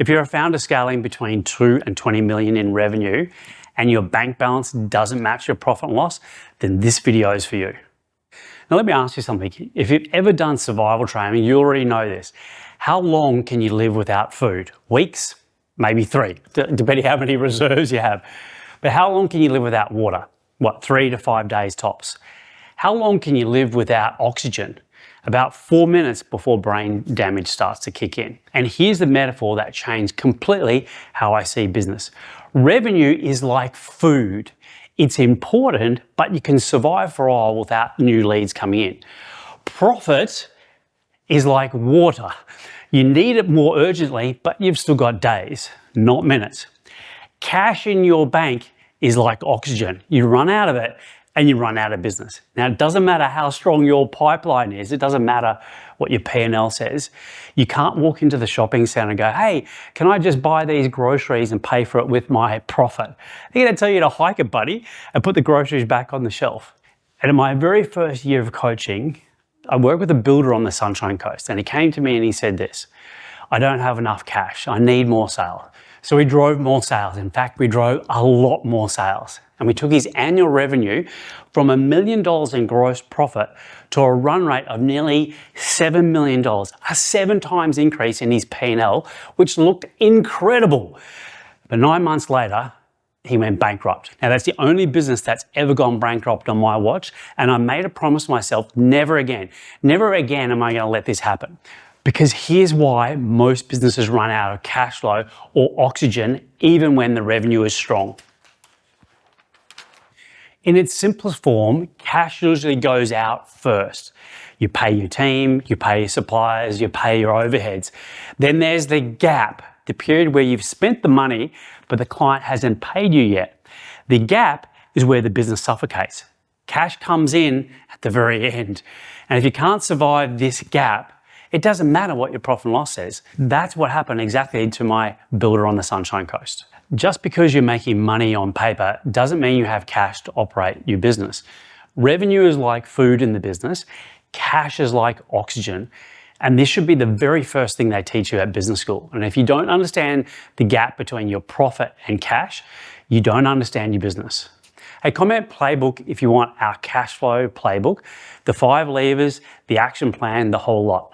If you're a founder scaling between 2 and 20 million in revenue and your bank balance doesn't match your profit and loss, then this video is for you. Now let me ask you something. If you've ever done survival training, you already know this. How long can you live without food? Weeks? Maybe 3, depending how many reserves you have. But how long can you live without water? 3 to 5 days tops. How long can you live without oxygen? About 4 minutes before brain damage starts to kick in. And here's the metaphor that changed completely how I see business. Revenue is like food. It's important, but you can survive for a while without new leads coming in. Profit is like water. You need it more urgently, but you've still got days, not minutes. Cash in your bank is like oxygen. You run out of it and you run out of business. Now, it doesn't matter how strong your pipeline is. It doesn't matter what your P&L says. You can't walk into the shopping center and go, hey, can I just buy these groceries and pay for it with my profit? They're gonna tell you to hike it, buddy, and put the groceries back on the shelf. And in my very first year of coaching, I worked with a builder on the Sunshine Coast, and he came to me and he said this: I don't have enough cash. I need more sales. So we drove more sales. In fact, we drove a lot more sales. And we took his annual revenue from $1 million in gross profit to a run rate of nearly $7 million, a 7 times increase in his P&L, which looked incredible. But 9 months later, he went bankrupt. Now, that's the only business that's ever gone bankrupt on my watch. And I made a promise to myself, never again am I going to let this happen. Because here's why most businesses run out of cash flow or oxygen, even when the revenue is strong. In its simplest form, cash usually goes out first. You pay your team, you pay your suppliers, you pay your overheads. Then there's the gap, the period where you've spent the money, but the client hasn't paid you yet. The gap is where the business suffocates. Cash comes in at the very end. And if you can't survive this gap, it doesn't matter what your profit and loss says. That's what happened exactly to my builder on the Sunshine Coast. Just because you're making money on paper doesn't mean you have cash to operate your business. Revenue is like food in the business. Cash is like oxygen. And this should be the very first thing they teach you at business school. And if you don't understand the gap between your profit and cash, you don't understand your business. Hey, comment playbook if you want our cash flow playbook, the 5 levers, the action plan, the whole lot.